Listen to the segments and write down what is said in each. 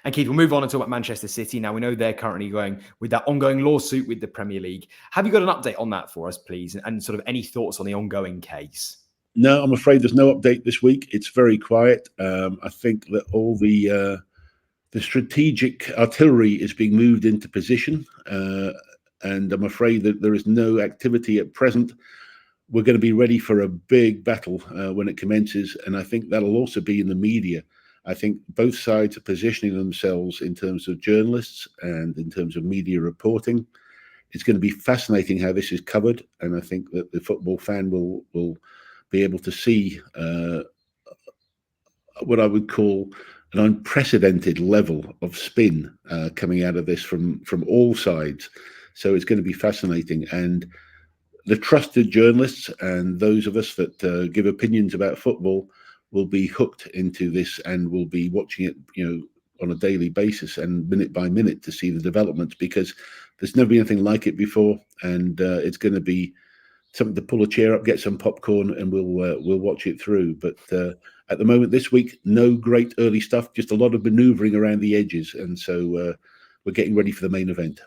And Keith, we'll move on and talk about Manchester City. Now, we know they're currently going with that ongoing lawsuit with the Premier League. Have you got an update on that for us, please? And sort of any thoughts on the ongoing case? No, I'm afraid there's no update this week. It's very quiet. I think that all the strategic artillery is being moved into position. And I'm afraid that there is no activity at present. We're going to be ready for a big battle when it commences. And I think that'll also be in the media. I think both sides are positioning themselves in terms of journalists and in terms of media reporting. It's going to be fascinating how this is covered. And I think that the football fan will be able to see what I would call an unprecedented level of spin coming out of this from all sides. So it's going to be fascinating. And the trusted journalists and those of us that give opinions about football will be hooked into this and will be watching it, on a daily basis and minute by minute to see the developments, because there's never been anything like it before. And it's going to be something to pull a chair up, get some popcorn, and we'll watch it through. But at the moment this week, no great early stuff, just a lot of manoeuvring around the edges. And so we're getting ready for the main event.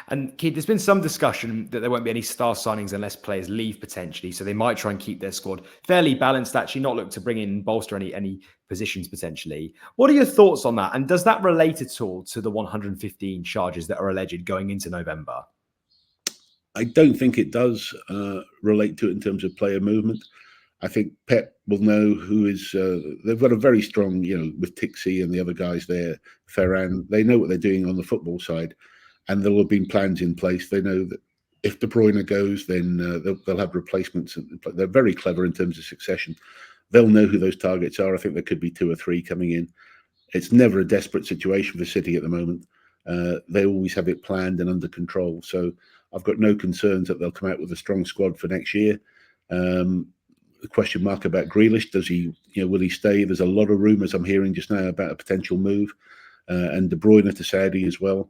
And Keith, there's been some discussion that there won't be any star signings unless players leave potentially. So they might try and keep their squad fairly balanced, actually not look to bring in, bolster any positions potentially. What are your thoughts on that? And does that relate at all to the 115 charges that are alleged going into November? I don't think it does relate to it in terms of player movement. I think Pep will know who is. They've got a very strong, with Tixi and the other guys there, Ferran. They know what they're doing on the football side, and there will have been plans in place. They know that if De Bruyne goes, then they'll have replacements. They're very clever in terms of succession. They'll know who those targets are. I think there could be 2 or 3 coming in. It's never a desperate situation for City at the moment. They always have it planned and under control. So I've got no concerns that they'll come out with a strong squad for next year. The question mark about Grealish, does he, will he stay? There's a lot of rumours I'm hearing just now about a potential move, and De Bruyne to Saudi as well.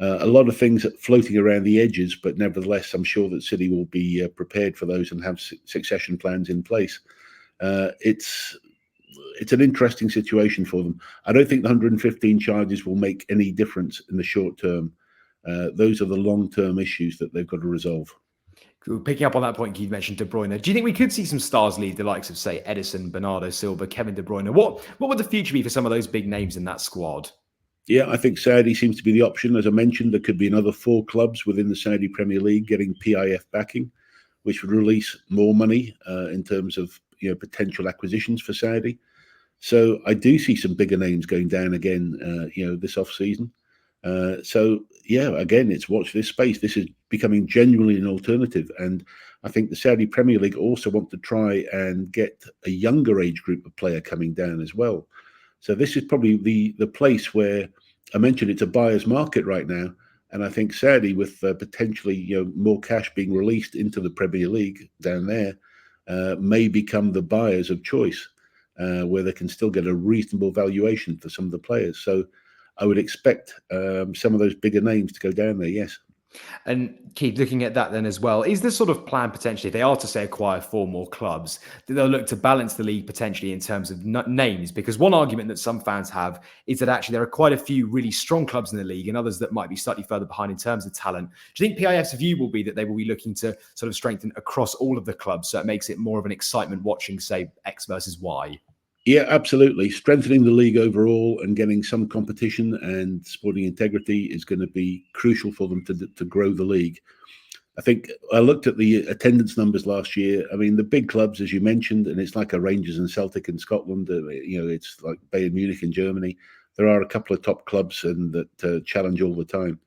A lot of things floating around the edges, but nevertheless, I'm sure that City will be prepared for those and have succession plans in place. It's an interesting situation for them. I don't think the 115 charges will make any difference in the short term. Those are the long-term issues that they've got to resolve. Picking up on that point, Keith mentioned De Bruyne. Do you think we could see some stars leave, the likes of, say, Edison, Bernardo Silva, Kevin De Bruyne? What would the future be for some of those big names in that squad? Yeah, I think Saudi seems to be the option. As I mentioned, there could be another 4 clubs within the Saudi Premier League getting PIF backing, which would release more money in terms of potential acquisitions for Saudi. So I do see some bigger names going down again, this off-season. So yeah, again, it's watch this space. This is becoming genuinely an alternative, and I think the Saudi Premier League also want to try and get a younger age group of player coming down as well. So this is probably the place where I mentioned it's a buyer's market right now, and I think Saudi, with potentially more cash being released into the Premier League down there, may become the buyers of choice, where they can still get a reasonable valuation for some of the players. So I would expect some of those bigger names to go down there, yes. And Keith, looking at that then as well, is this sort of plan potentially, if they are to say acquire 4 more clubs, that they'll look to balance the league potentially in terms of names? Because one argument that some fans have is that actually there are quite a few really strong clubs in the league and others that might be slightly further behind in terms of talent. Do you think PIF's view will be that they will be looking to sort of strengthen across all of the clubs, so it makes it more of an excitement watching, say, X versus Y? Yeah, absolutely. Strengthening the league overall and getting some competition and sporting integrity is going to be crucial for them to grow the league. I think I looked at the attendance numbers last year. I mean, the big clubs, as you mentioned, and it's like a Rangers and Celtic in Scotland. It's like Bayern Munich in Germany. There are a couple of top clubs and that challenge all the time.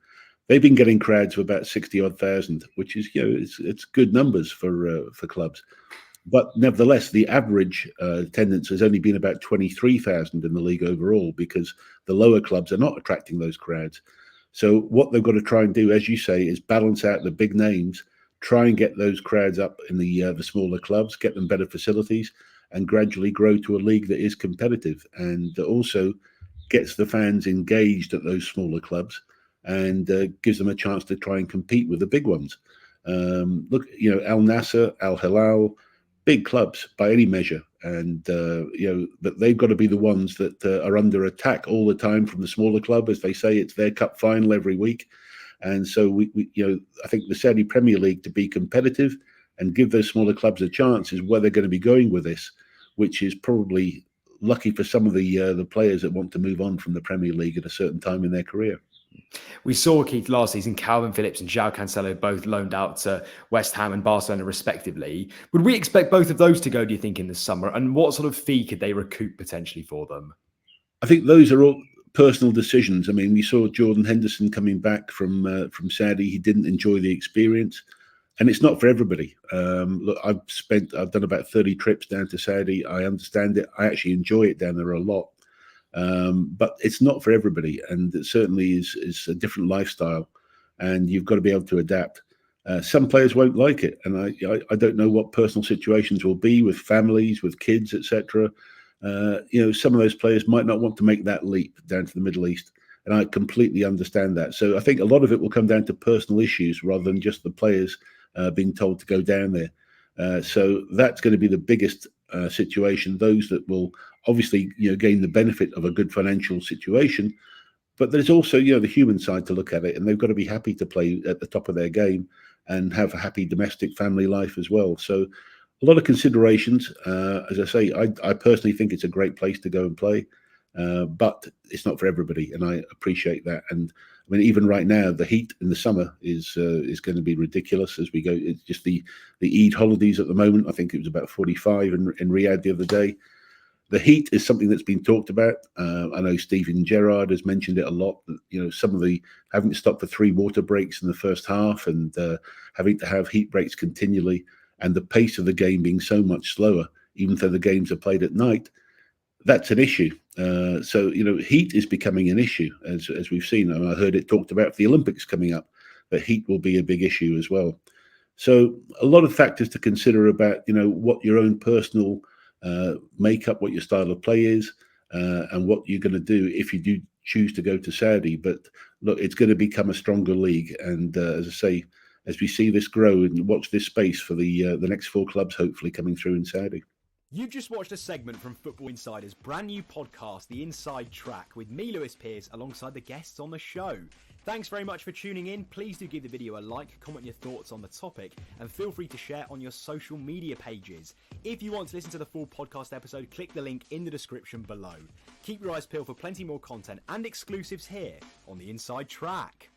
They've been getting crowds of about 60-odd thousand, which is it's good numbers for clubs. But nevertheless, the average attendance has only been about 23,000 in the league overall, because the lower clubs are not attracting those crowds. So what they've got to try and do, as you say, is balance out the big names, try and get those crowds up in the smaller clubs, get them better facilities, and gradually grow to a league that is competitive and also gets the fans engaged at those smaller clubs and gives them a chance to try and compete with the big ones. Look, Al Nassr, Al Hilal, big clubs by any measure, and that they've got to be the ones that are under attack all the time from the smaller club. As they say, it's their cup final every week. And so we I think the Saudi Premier League, to be competitive and give those smaller clubs a chance, is where they're going to be going with this, which is probably lucky for some of the players that want to move on from the Premier League at a certain time in their career. We saw, Keith, last season, Calvin Phillips and João Cancelo both loaned out to West Ham and Barcelona respectively. Would we expect both of those to go, do you think, in the summer? And what sort of fee could they recoup potentially for them? I think those are all personal decisions. I mean, we saw Jordan Henderson coming back from Saudi. He didn't enjoy the experience, and it's not for everybody. Look, I've done about 30 trips down to Saudi. I understand it. I actually enjoy it down there a lot. But it's not for everybody, and it certainly is a different lifestyle, and you've got to be able to adapt. Some players won't like it, and I don't know what personal situations will be with families, with kids, etc. Some of those players might not want to make that leap down to the Middle East, and I completely understand that. So I think a lot of it will come down to personal issues rather than just the players being told to go down there. So that's going to be the biggest situation. Those that will obviously gain the benefit of a good financial situation, but there's also the human side to look at it, and they've got to be happy to play at the top of their game and have a happy domestic family life as well. So a lot of considerations. As I say, I personally think it's a great place to go and play, but it's not for everybody, and I appreciate that. And I mean, even right now, the heat in the summer is going to be ridiculous as we go. It's just the Eid holidays at the moment. I think it was about 45 in Riyadh the other day. The heat is something that's been talked about. I know Steven Gerrard has mentioned it a lot. Some of the having to stop for 3 water breaks in the first half and having to have heat breaks continually, and the pace of the game being so much slower, even though the games are played at night. That's an issue. So heat is becoming an issue, as we've seen. And I heard it talked about for the Olympics coming up, that heat will be a big issue as well. So a lot of factors to consider about what your own personal makeup, what your style of play is, and what you're going to do if you do choose to go to Saudi. But look, it's going to become a stronger league, and as I say, as we see this grow and watch this space for the next 4 clubs hopefully coming through in Saudi. You've just watched a segment from Football Insider's brand new podcast, The Inside Track, with me, Lewis Pearce, alongside the guests on the show. Thanks very much for tuning in. Please do give the video a like, comment your thoughts on the topic, and feel free to share on your social media pages. If you want to listen to the full podcast episode, click the link in the description below. Keep your eyes peeled for plenty more content and exclusives here on The Inside Track.